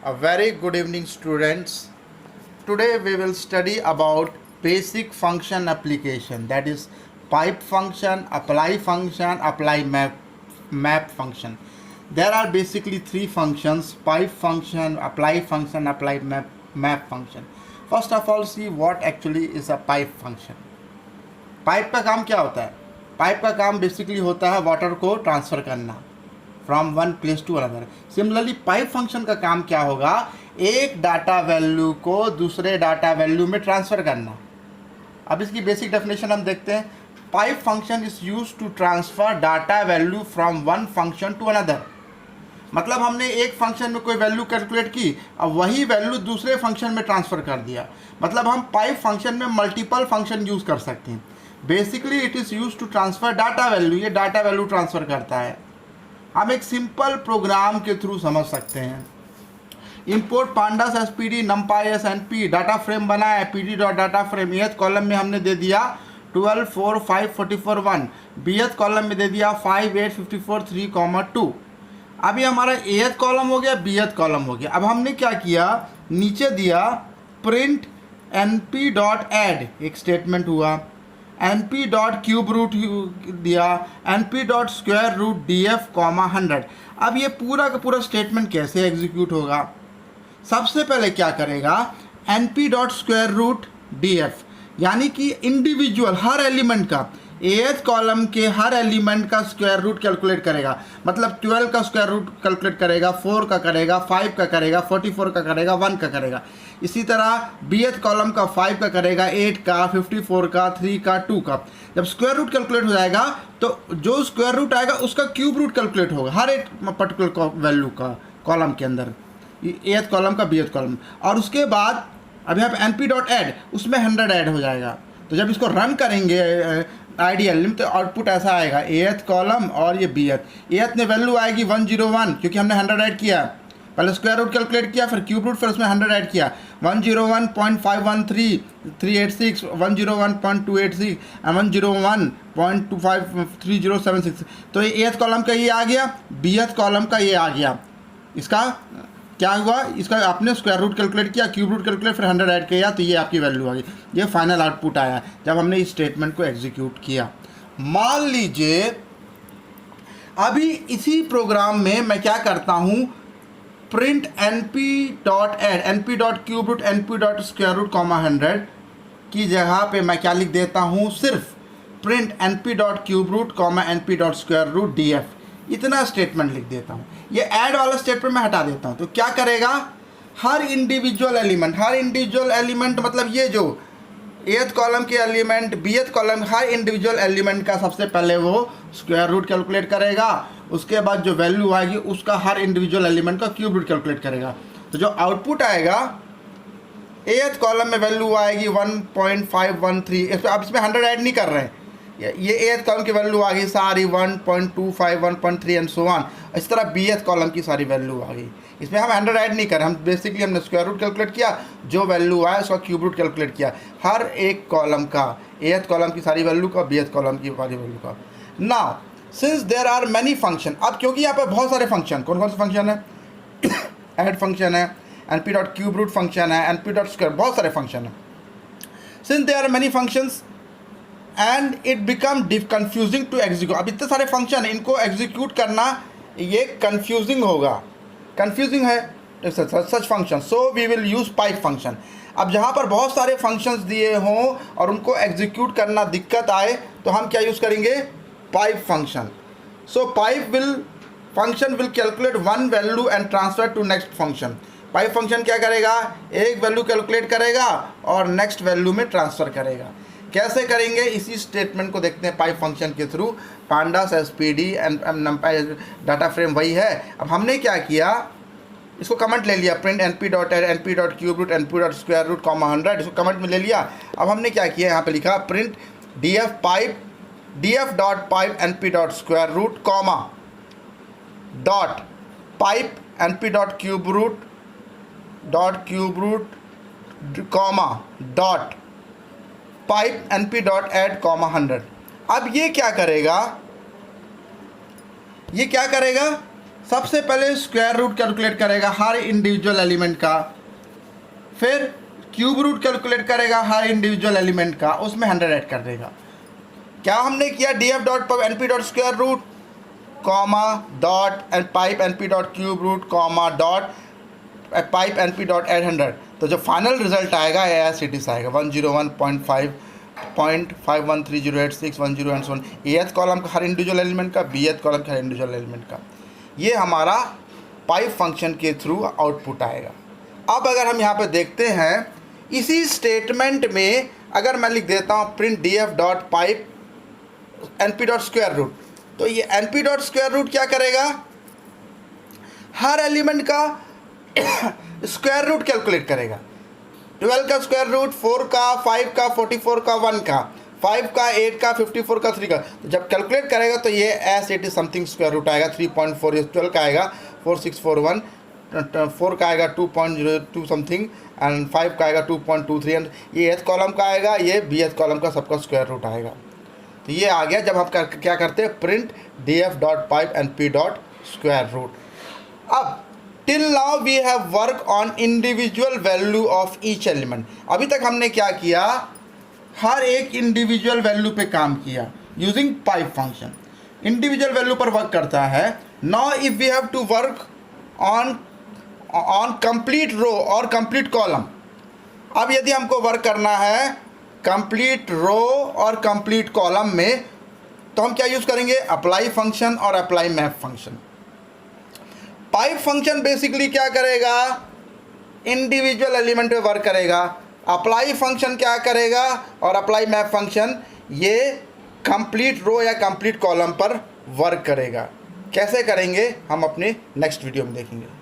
A very good evening, students. Today we will study about basic function application, that is pipe function, apply map function. There are basically three functions: pipe function, apply map function. First of all, see what actually is a pipe function. Pipe का काम क्या होता है? Pipe का काम basically होता है water को ट्रांसफ़र करना from one place to another. Similarly pipe function का काम क्या होगा? एक डाटा वैल्यू को दूसरे डाटा वैल्यू में ट्रांसफ़र करना. अब इसकी बेसिक डेफिनेशन हम देखते हैं. Pipe function is use to transfer data value from one function to another. मतलब हमने एक फंक्शन में कोई वैल्यू कैलकुलेट की, अब वही वैल्यू दूसरे फंक्शन में ट्रांसफ़र कर दिया. मतलब हम पाइप फंक्शन में मल्टीपल फंक्शन यूज़ कर सकते हैं. Basically it is use to transfer data value. ये डाटा वैल्यू ट्रांसफ़र करता है. हम एक सिंपल प्रोग्राम के थ्रू समझ सकते हैं. Import pandas as P D numpy as N P data frame बना है. P D dot data frame ath column में हमने दे दिया 12 4 5 44 1. बीएथ कॉलम में दे दिया 5 8 54 3 2. अभी हमारा एथ कॉलम हो गया, बीएथ कॉलम हो गया. अब हमने क्या किया, नीचे दिया print N P dot add, एक स्टेटमेंट हुआ. N P dot cube root दिया, N P dot square root D F comma 100. अब ये पूरा का पूरा स्टेटमेंट कैसे एग्जीक्यूट होगा? सबसे पहले क्या करेगा, N P dot square root D F, यानी कि इंडिविजुअल हर एलिमेंट का, एथ कॉलम के हर एलिमेंट का स्क्वायर रूट कैलकुलेट करेगा. मतलब 12 का स्क्वायर रूट कैलकुलेट करेगा, 4 का करेगा, 5 का करेगा, 44 का करेगा, 1 का करेगा. इसी तरह बीएथ कॉलम का 5 का करेगा, 8 का, 54 का, 3 का, 2 का. जब स्क्वायर रूट कैलकुलेट हो जाएगा तो जो स्क्वायर रूट आएगा उसका क्यूब रूट कैलकुलेट होगा हर एक पर्टिकुलर वैल्यू का कॉलम के अंदर, एथ कॉलम का, बीएथ कॉलम. और उसके बाद अब यहाँ पे एन पी डॉट एड, उसमें 100 ऐड हो जाएगा. तो जब इसको रन करेंगे आइडियल तो आउटपुट ऐसा आएगा, एथ कॉलम और ये बीएथ. एथ में वैल्यू आएगी 101 क्योंकि हमने 100 ऐड किया. पहले स्क्वायर रूट कैलकुलेट किया, फिर क्यूब रूट, फिर उसमें 100 ऐड किया. 101.513 386, 101.286 और 101.253076. तो ये एथ कॉलम का ये आ गया, बीएथ कॉलम का ये आ गया. इसका क्या हुआ, इसका आपने स्क्वायर रूट कैलकुलेट किया, क्यूब रूट कैलकुलेट, फिर 100 ऐड किया, तो ये आपकी वैल्यू आ गई. ये फाइनल आउटपुट आया जब हमने इस स्टेटमेंट को एग्जीक्यूट किया. मान लीजिए अभी इसी प्रोग्राम में मैं क्या करता हूँ, print N P dot add, N P dot cube root, N P dot square root comma 100 की जगह पे मैं क्या लिख देता हूँ, सिर्फ print N P dot cube root comma N P dot square root D F. इतना स्टेटमेंट लिख देता हूँ. ये ऐड वाला स्टेटमेंट मैं हटा देता हूँ. तो क्या करेगा, हर इंडिविजुअल एलिमेंट मतलब ये जो एथ कॉलम के एलिमेंट, बीएथ कॉलम, हर इंडिविजुअल एलिमेंट का सबसे पहले वो स्क्वायर रूट कैलकुलेट करेगा. उसके बाद जो वैल्यू आएगी उसका हर इंडिविजुअल एलिमेंट का क्यूब रूट कैलकुलेट करेगा. तो जो आउटपुट आएगा, एथ कॉलम में वैल्यू आएगी 1.513. अब इसमें 100 ऐड नहीं कर रहे हैं, ये एथ कॉलम की वैल्यू आ गई सारी 1.25 1.3 एंड सो ऑन. इस तरह बीएथ कॉलम की सारी वैल्यू आ गई. इसमें हम 100 ऐड नहीं कर रहे, हम बेसिकली हमने स्क्वायर रूट कैलकुलेट किया, जो वैल्यू आया उसका क्यूब रूट कैलकुलेट किया, हर एक कॉलम का, एथ कॉलम की सारी वैल्यू का, बीएथ कॉलम की सारी वैल्यू का. Now since there are many function, अब क्योंकि यहाँ पर बहुत सारे फंक्शन, कौन कौन से फंक्शन है, ऐड फंक्शन है, N P dot cube root function है, एन पी डॉट स्क्वायर, बहुत सारे फंक्शन है. Since there are many functions and it become confusing to execute. अब इतने सारे फंक्शन हैं, इनको एग्जीक्यूट करना ये कन्फ्यूजिंग होगा, कन्फ्यूजिंग है such function. So we will use pipe function. अब जहाँ पर बहुत सारे फंक्शंस दिए हों और उनको एग्जीक्यूट करना दिक्कत आए तो हम क्या यूज़ करेंगे, pipe function. So pipe function will calculate one value and transfer to next function. Pipe function क्या करेगा, एक वैल्यू कैलकुलेट करेगा और नेक्स्ट वैल्यू में ट्रांसफ़र करेगा. कैसे करेंगे, इसी स्टेटमेंट को देखते हैं पाइप फंक्शन के through. Pandas as P D and नमपाई data frame वही है. अब हमने क्या किया, इसको कमेंट ले लिया, print N P dot add, N P dot cube root, N P dot square root comma 100, इसको कमेंट में ले लिया. अब हमने क्या किया, यहाँ पे लिखा print D F pipe, D F dot pipe N P dot square root comma dot pipe N P dot cube root comma dot pipe N P dot add comma 100. अब ये क्या करेगा, सबसे पहले स्क्वायर रूट कैलकुलेट करेगा हर individual element का, फिर cube root calculate करेगा हर इंडिविजुअल एलिमेंट का, उसमें 100 ऐड कर देगा। क्या हमने किया, df dot np dot square root comma dot and pipe np dot cube root comma dot pipe np dot add 100। तो जो फाइनल रिजल्ट आएगा एज इट इज आएगा 101.5.51308610 and so on. Ath column का हर इंडिविजुअल एलिमेंट का, bth column का हर individual element का। ये हमारा पाइप फंक्शन के थ्रू आउटपुट आएगा। अब अगर हम यहाँ पे देखते हैं, इसी स्टेटमेंट में अगर मैं लिख देता हूँ print df dot pipe np dot square root, तो ये np डॉट स्क्वायर रूट क्या करेगा, हर एलिमेंट का स्क्वायर रूट कैलकुलेट करेगा। 12 का स्क्वायर रूट, 4 का, 5 का, 44 का, 1 का, 5 का, 8 का, 54 का, 3 का। तो जब कैलकुलेट करेगा तो ये as it is something square root आएगा 3.4, ये 12 का आएगा 4641, 4 का आएगा 2.02 समथिंग एंड 5 का आएगा 2.23 एंड ये एथ कॉलम का आएगा, ये बी एथ कॉलम का सबका स्क्वायर रूट आएगा। तो ये आ गया जब हम क्या करते हैं, print df dot pipe np dot square root. अब till now we have work on individual value of each element. अभी तक हमने क्या किया, हर एक इंडिविजुअल वैल्यू पे काम किया using pipe function. Individual value पर वर्क करता है। Now if we have to work on complete row और कंप्लीट कॉलम। अब यदि हमको वर्क करना है कंप्लीट रो और कंप्लीट कॉलम में, तो हम क्या यूज़ करेंगे, अप्लाई फंक्शन और apply map function. Pipe function basically क्या करेगा, इंडिविजुअल एलिमेंट पे वर्क करेगा। अप्लाई फंक्शन क्या करेगा, और अप्लाई मैप फंक्शन ये कंप्लीट रो या कंप्लीट कॉलम पर वर्क करेगा। कैसे करेंगे हम अपने नेक्स्ट वीडियो में देखेंगे।